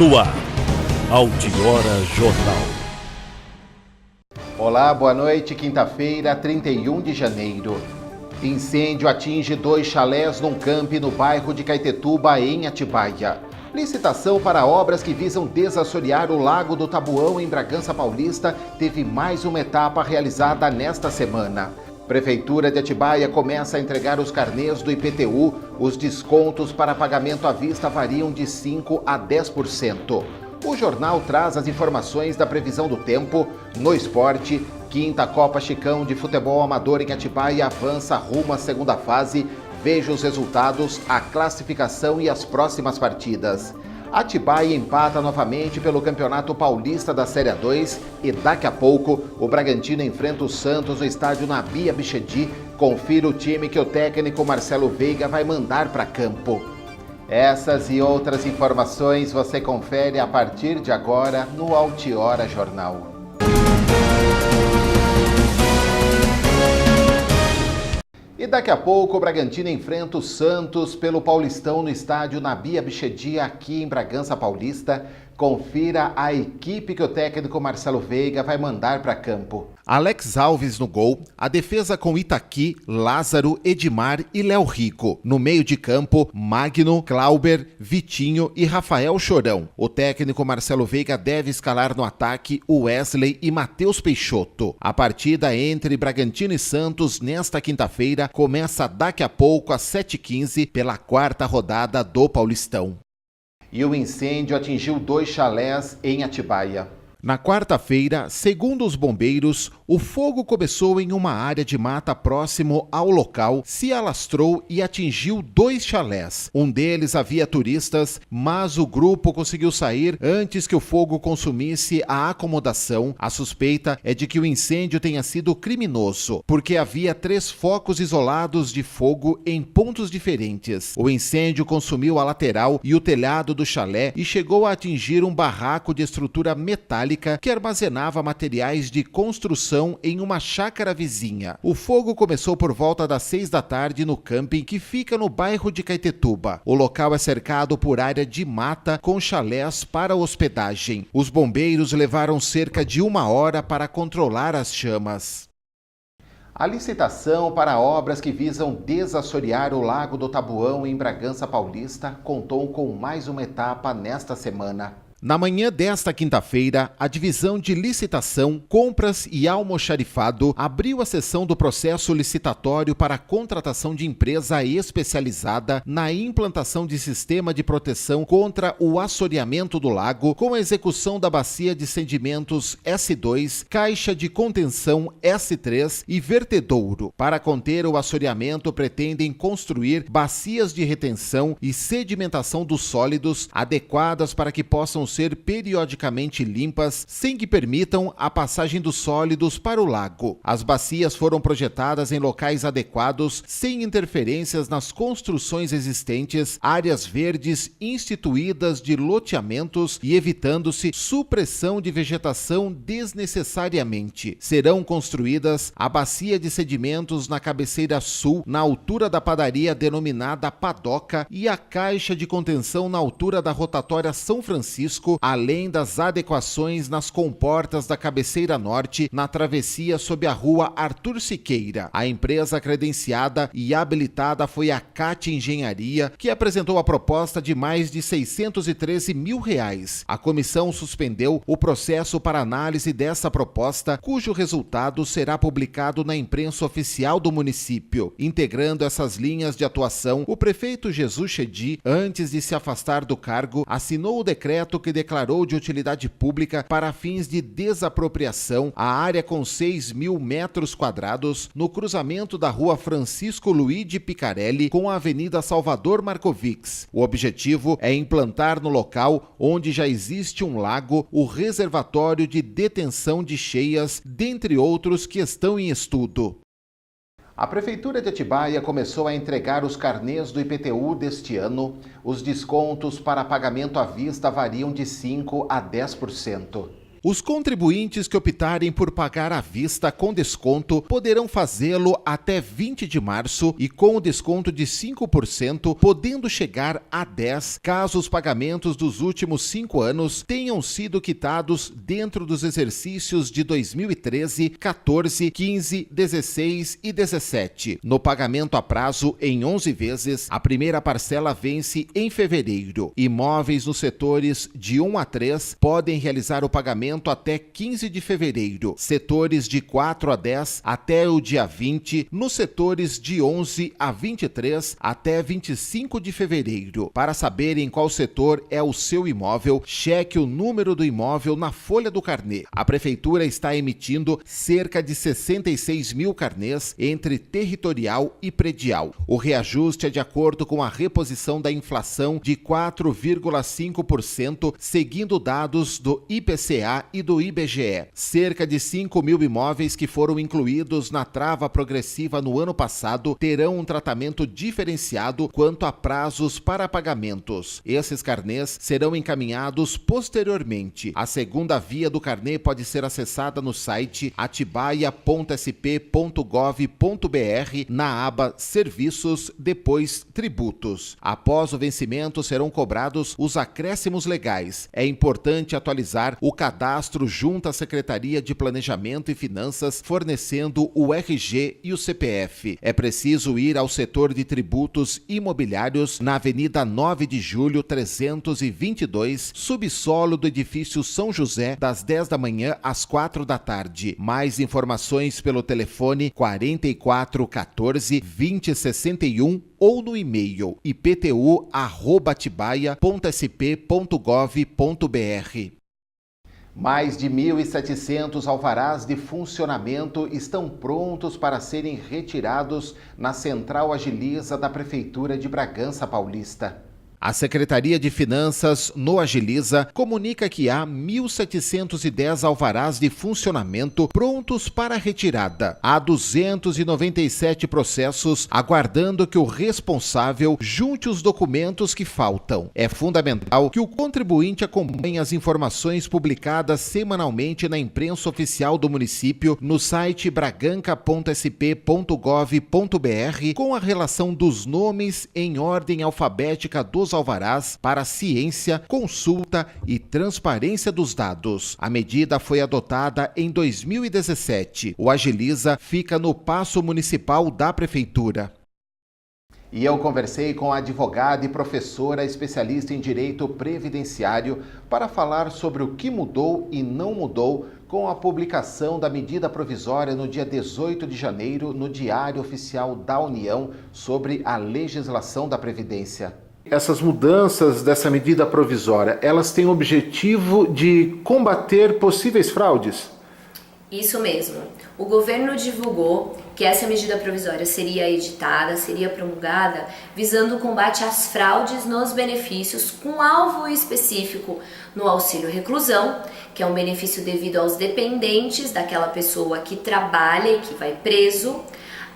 No ar, Altiora Jornal. Olá, boa noite. Quinta-feira, 31 de janeiro. Incêndio atinge 2 chalés num campi no bairro de Caetetuba, em Atibaia. Licitação para obras que visam desassorear o Lago do Tabuão, em Bragança Paulista, teve mais uma etapa realizada nesta semana. Prefeitura de Atibaia começa a entregar os carnês do IPTU. Os descontos para pagamento à vista variam de 5% a 10%. O jornal traz as informações da previsão do tempo. No esporte, quinta Copa Chicão de Futebol Amador em Atibaia avança rumo à segunda fase. Veja os resultados, a classificação e as próximas partidas. Atibaia empata novamente pelo Campeonato Paulista da Série A2 e daqui a pouco o Bragantino enfrenta o Santos no estádio Nabi Abichedi. Confira o time que o técnico Marcelo Veiga vai mandar para campo. Essas e outras informações você confere a partir de agora no Altiora Jornal. E daqui a pouco o Bragantino enfrenta o Santos pelo Paulistão no estádio Nabi Abichedi, aqui em Bragança Paulista. Confira a equipe que o técnico Marcelo Veiga vai mandar para campo. Alex Alves no gol, a defesa com Itaqui, Lázaro, Edmar e Léo Rico. No meio de campo, Magno, Clauber, Vitinho e Rafael Chorão. O técnico Marcelo Veiga deve escalar no ataque o Wesley e Matheus Peixoto. A partida entre Bragantino e Santos nesta quinta-feira começa daqui a pouco às 7h15 pela 4ª rodada do Paulistão. E o incêndio atingiu 2 chalés em Atibaia. Na quarta-feira, segundo os bombeiros, o fogo começou em uma área de mata próximo ao local, se alastrou e atingiu 2 chalés. Um deles havia turistas, mas o grupo conseguiu sair antes que o fogo consumisse a acomodação. A suspeita é de que o incêndio tenha sido criminoso, porque havia 3 focos isolados de fogo em pontos diferentes. O incêndio consumiu a lateral e o telhado do chalé e chegou a atingir um barraco de estrutura metálica que armazenava materiais de construção em uma chácara vizinha. O fogo começou por volta das 6 da tarde no camping que fica no bairro de Caetetuba. O local é cercado por área de mata com chalés para hospedagem. Os bombeiros levaram cerca de 1 hora para controlar as chamas. A licitação para obras que visam desassorear o Lago do Tabuão em Bragança Paulista contou com mais uma etapa nesta semana. Na manhã desta quinta-feira, a Divisão de Licitação, Compras e Almoxarifado abriu a sessão do processo licitatório para a contratação de empresa especializada na implantação de sistema de proteção contra o assoreamento do lago, com a execução da bacia de sedimentos S2, caixa de contenção S3 e vertedouro. Para conter o assoreamento, pretendem construir bacias de retenção e sedimentação dos sólidos adequadas para que possam ser periodicamente limpas, sem que permitam a passagem dos sólidos para o lago. As bacias foram projetadas em locais adequados, sem interferências nas construções existentes, áreas verdes instituídas de loteamentos e evitando-se supressão de vegetação desnecessariamente. Serão construídas a bacia de sedimentos na cabeceira sul, na altura da padaria denominada Padoca, e a caixa de contenção na altura da rotatória São Francisco, além das adequações nas comportas da cabeceira norte, na travessia sob a rua Arthur Siqueira. A empresa credenciada e habilitada foi a CAT Engenharia, que apresentou a proposta de mais de R$613 mil. A comissão suspendeu o processo para análise dessa proposta, cujo resultado será publicado na imprensa oficial do município. Integrando essas linhas de atuação, o prefeito Jesus Chedi, antes de se afastar do cargo, assinou o decreto que declarou de utilidade pública para fins de desapropriação a área com 6.000 metros quadrados no cruzamento da rua Francisco Luigi Picarelli com a Avenida Salvador Marcovics. O objetivo é implantar no local, onde já existe um lago, o reservatório de detenção de cheias, dentre outros que estão em estudo. A Prefeitura de Atibaia começou a entregar os carnês do IPTU deste ano. Os descontos para pagamento à vista variam de 5% a 10%. Os contribuintes que optarem por pagar à vista com desconto poderão fazê-lo até 20 de março e com o desconto de 5%, podendo chegar a 10% caso os pagamentos dos últimos 5 anos tenham sido quitados dentro dos exercícios de 2013, 14, 15, 16 e 17. No pagamento a prazo em 11 vezes, a primeira parcela vence em fevereiro. Imóveis nos setores de 1 a 3 podem realizar o pagamento até 15 de fevereiro. Setores de 4 a 10 até o dia 20. Nos setores de 11 a 23 até 25 de fevereiro. Para saber em qual setor é o seu imóvel, cheque o número do imóvel na folha do carnê. A Prefeitura está emitindo cerca de 66 mil carnês entre territorial e predial. O reajuste é de acordo com a reposição da inflação de 4,5%, seguindo dados do IPCA e do IBGE. Cerca de 5 mil imóveis que foram incluídos na trava progressiva no ano passado terão um tratamento diferenciado quanto a prazos para pagamentos. Esses carnês serão encaminhados posteriormente. A segunda via do carnê pode ser acessada no site atibaia.sp.gov.br na aba Serviços, depois Tributos. Após o vencimento serão cobrados os acréscimos legais. É importante atualizar o cadastro junto à Secretaria de Planejamento e Finanças, fornecendo o RG e o CPF. É preciso ir ao setor de tributos imobiliários na Avenida 9 de Julho 322, subsolo do edifício São José, das 10 da manhã às 4 da tarde. Mais informações pelo telefone 4414 2061 ou no e-mail iptu@atibaia.sp.gov.br. Mais de 1.700 alvarás de funcionamento estão prontos para serem retirados na Central Agiliza da Prefeitura de Bragança Paulista. A Secretaria de Finanças, no Agiliza, comunica que há 1.710 alvarás de funcionamento prontos para retirada. Há 297 processos aguardando que o responsável junte os documentos que faltam. É fundamental que o contribuinte acompanhe as informações publicadas semanalmente na imprensa oficial do município, no site braganca.sp.gov.br, com a relação dos nomes em ordem alfabética dos alvarás para ciência, consulta e transparência dos dados. A medida foi adotada em 2017. O Agiliza fica no Paço Municipal da Prefeitura. E eu conversei com a advogada e professora especialista em direito previdenciário para falar sobre o que mudou e não mudou com a publicação da medida provisória no dia 18 de janeiro no Diário Oficial da União sobre a legislação da Previdência. Essas mudanças dessa medida provisória, elas têm o objetivo de combater possíveis fraudes? Isso mesmo. O governo divulgou que essa medida provisória seria editada, seria promulgada, visando o combate às fraudes nos benefícios, com alvo específico no auxílio reclusão, que é um benefício devido aos dependentes daquela pessoa que trabalha e que vai preso,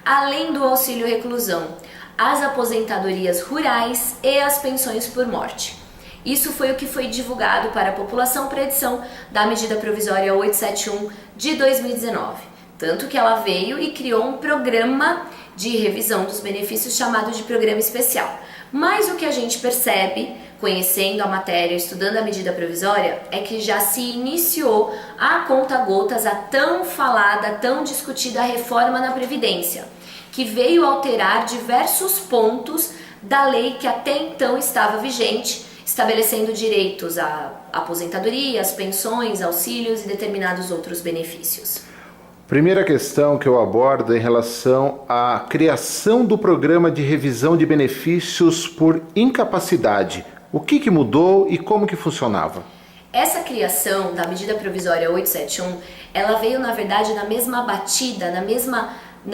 além do auxílio reclusão, as aposentadorias rurais e as pensões por morte. Isso foi o que foi divulgado para a população para a edição da medida provisória 871 de 2019. Tanto que ela veio e criou um programa de revisão dos benefícios chamado de Programa Especial. Mas o que a gente percebe, conhecendo a matéria, estudando a medida provisória, é que já se iniciou a conta-gotas a tão falada, tão discutida reforma na Previdência, que veio alterar diversos pontos da lei que até então estava vigente, estabelecendo direitos à aposentadoria, às pensões, auxílios e determinados outros benefícios. Primeira questão que eu abordo é em relação à criação do programa de revisão de benefícios por incapacidade. O que mudou e como que funcionava? Essa criação da medida provisória 871, ela veio na verdade na mesma batida, na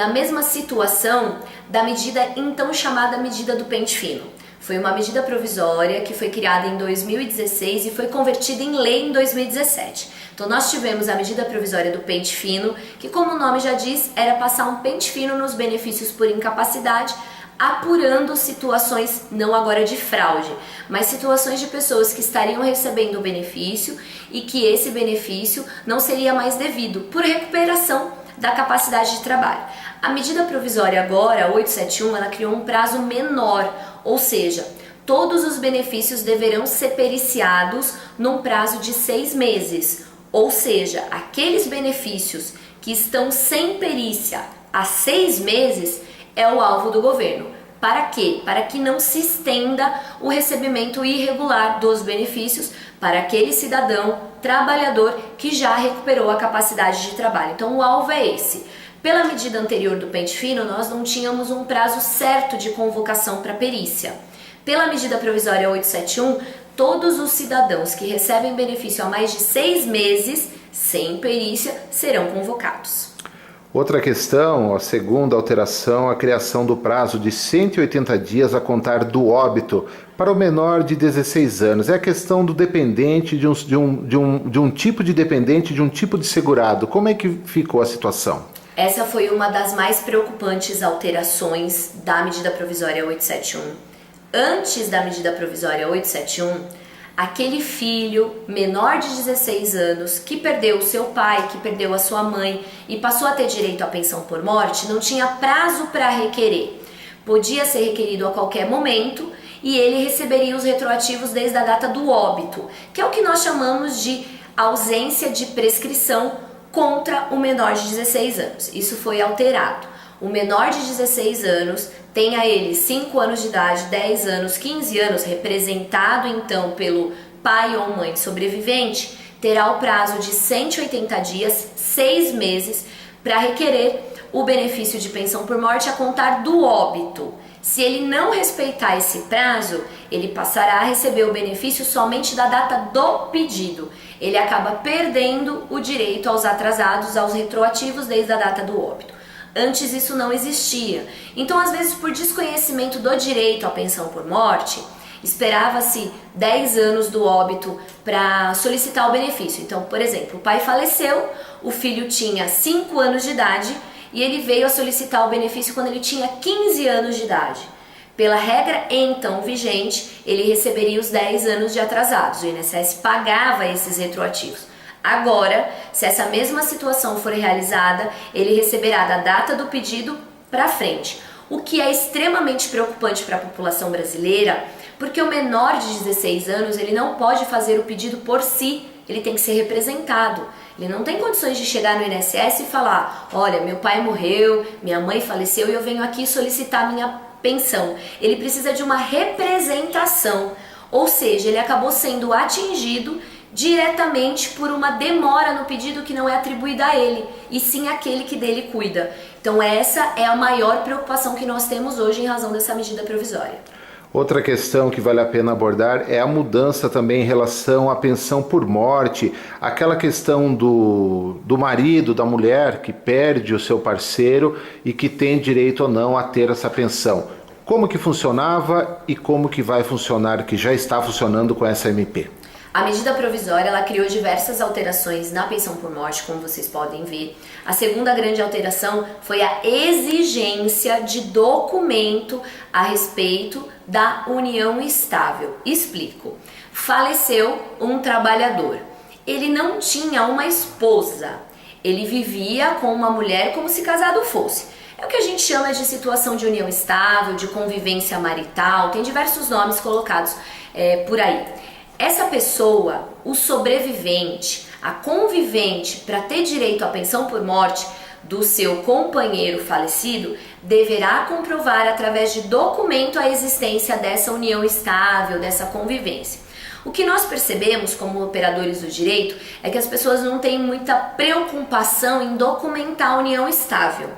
mesma situação da medida então chamada medida do pente fino. Foi uma medida provisória que foi criada em 2016 e foi convertida em lei em 2017. Então nós tivemos a medida provisória do pente fino, que como o nome já diz, era passar um pente fino nos benefícios por incapacidade, apurando situações, não agora de fraude, mas situações de pessoas que estariam recebendo o benefício e que esse benefício não seria mais devido por recuperação da capacidade de trabalho. A medida provisória agora, a 871, ela criou um prazo menor, ou seja, todos os benefícios deverão ser periciados num prazo de 6 meses, ou seja, aqueles benefícios que estão sem perícia há 6 meses é o alvo do governo. Para quê? Para que não se estenda o recebimento irregular dos benefícios para aquele cidadão trabalhador que já recuperou a capacidade de trabalho. Então o alvo é esse. Pela medida anterior do pente fino, nós não tínhamos um prazo certo de convocação para perícia. Pela medida provisória 871, todos os cidadãos que recebem benefício há mais de 6 meses, sem perícia, serão convocados. Outra questão, a segunda alteração, a criação do prazo de 180 dias a contar do óbito para o menor de 16 anos. É a questão do dependente, de um tipo de dependente, de um tipo de segurado. Como é que ficou a situação? Essa foi uma das mais preocupantes alterações da medida provisória 871. Antes da medida provisória 871, aquele filho menor de 16 anos que perdeu o seu pai, que perdeu a sua mãe e passou a ter direito à pensão por morte, não tinha prazo para requerer. Podia ser requerido a qualquer momento e ele receberia os retroativos desde a data do óbito, que é o que nós chamamos de ausência de prescrição contra o menor de 16 anos. Isso foi alterado. O menor de 16 anos tem a ele 5 anos de idade, 10 anos, 15 anos, representado então pelo pai ou mãe sobrevivente, terá o prazo de 180 dias, 6 meses, para requerer o benefício de pensão por morte a contar do óbito. Se ele não respeitar esse prazo, ele passará a receber o benefício somente da data do pedido. Ele acaba perdendo o direito aos atrasados, aos retroativos desde a data do óbito. Antes isso não existia. Então, às vezes, por desconhecimento do direito à pensão por morte, esperava-se 10 anos do óbito para solicitar o benefício. Então, por exemplo, o pai faleceu, o filho tinha 5 anos de idade e ele veio a solicitar o benefício quando ele tinha 15 anos de idade. Pela regra então vigente, ele receberia os 10 anos de atrasados. O INSS pagava esses retroativos. Agora, se essa mesma situação for realizada, ele receberá da data do pedido para frente, o que é extremamente preocupante para a população brasileira, porque o menor de 16 anos ele não pode fazer o pedido por si, ele tem que ser representado. Ele não tem condições de chegar no INSS e falar: olha, meu pai morreu, minha mãe faleceu e eu venho aqui solicitar minha pensão. Ele precisa de uma representação, ou seja, ele acabou sendo atingido diretamente por uma demora no pedido que não é atribuída a ele, e sim àquele que dele cuida. Então essa é a maior preocupação que nós temos hoje em razão dessa medida provisória. Outra questão que vale a pena abordar é a mudança também em relação à pensão por morte, aquela questão do marido, da mulher que perde o seu parceiro e que tem direito ou não a ter essa pensão. Como que funcionava e como que vai funcionar, que já está funcionando com essa MP? A medida provisória ela criou diversas alterações na pensão por morte, como vocês podem ver. A segunda grande alteração foi a exigência de documento a respeito da união estável. Explico. Faleceu um trabalhador. Ele não tinha uma esposa. Ele vivia com uma mulher como se casado fosse. É o que a gente chama de situação de união estável, de convivência marital. Tem diversos nomes colocados por aí. Essa pessoa, o sobrevivente, a convivente, para ter direito à pensão por morte do seu companheiro falecido, deverá comprovar através de documento a existência dessa união estável, dessa convivência. O que nós percebemos como operadores do direito é que as pessoas não têm muita preocupação em documentar a união estável.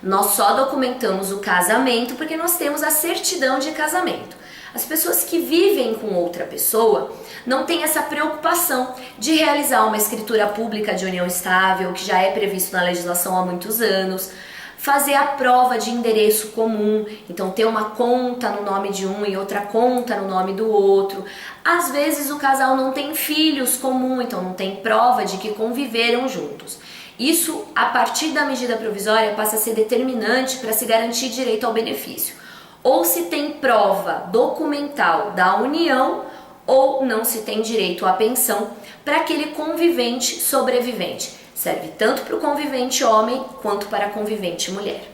Nós só documentamos o casamento porque nós temos a certidão de casamento. As pessoas que vivem com outra pessoa não têm essa preocupação de realizar uma escritura pública de união estável, que já é previsto na legislação há muitos anos, fazer a prova de endereço comum, então ter uma conta no nome de um e outra conta no nome do outro. Às vezes o casal não tem filhos comum, então não tem prova de que conviveram juntos. Isso, a partir da medida provisória, passa a ser determinante para se garantir direito ao benefício. ou se tem prova documental da união ou não se tem direito à pensão para aquele convivente sobrevivente. Serve tanto para o convivente homem quanto para a convivente mulher.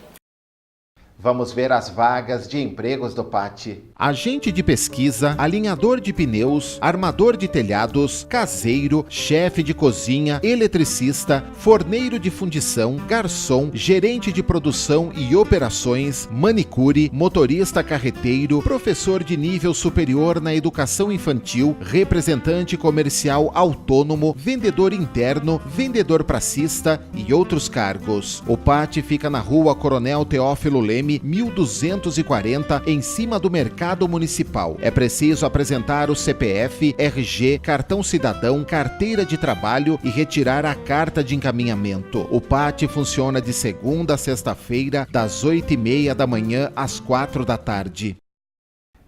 Vamos ver as vagas de empregos do PAT. Agente de pesquisa, alinhador de pneus, armador de telhados, caseiro, chefe de cozinha, eletricista, forneiro de fundição, garçom, gerente de produção e operações, manicure, motorista carreteiro, professor de nível superior na educação infantil, representante comercial autônomo, vendedor interno, vendedor pracista e outros cargos. O PAT fica na Rua Coronel Teófilo Leme, 1240, em cima do Mercado Municipal. É preciso apresentar o CPF, RG, cartão cidadão, carteira de trabalho e retirar a carta de encaminhamento. O PAT funciona de segunda a sexta-feira, das 8h30 da manhã às 4 da tarde.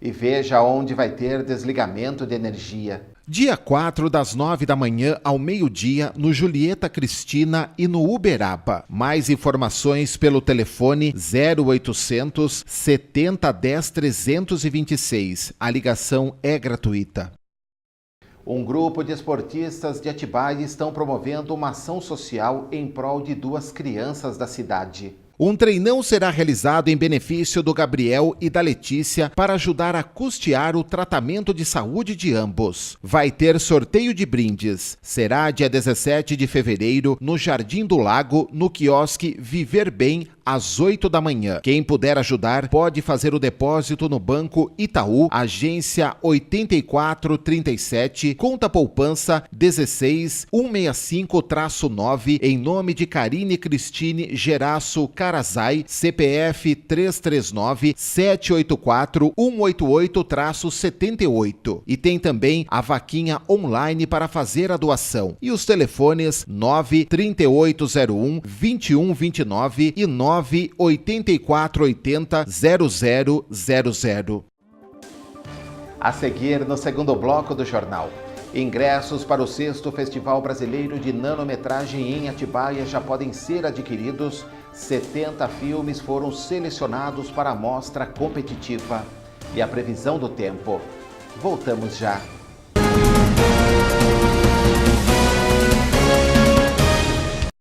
E veja onde vai ter desligamento de energia. Dia 4, das 9 da manhã ao meio-dia, no Julieta Cristina e no Uberaba. Mais informações pelo telefone 0800 70 10 326. A ligação é gratuita. Um grupo de esportistas de Atibaia estão promovendo uma ação social em prol de 2 crianças da cidade. Um treinão será realizado em benefício do Gabriel e da Letícia para ajudar a custear o tratamento de saúde de ambos. Vai ter sorteio de brindes. Será dia 17 de fevereiro no Jardim do Lago, no quiosque Viver Bem, às 8 da manhã. Quem puder ajudar pode fazer o depósito no Banco Itaú, agência 8437, conta poupança 16165-9, em nome de Karine Cristine Geraço Carazai, CPF 339-784-188-78. E tem também a vaquinha online para fazer a doação. E os telefones 93801-2129 e 98480-0000. A seguir, no segundo bloco do jornal, ingressos para o 6º Festival Brasileiro de Nanometragem em Atibaia já podem ser adquiridos. 70 filmes foram selecionados para a mostra competitiva. E a previsão do tempo. Voltamos já.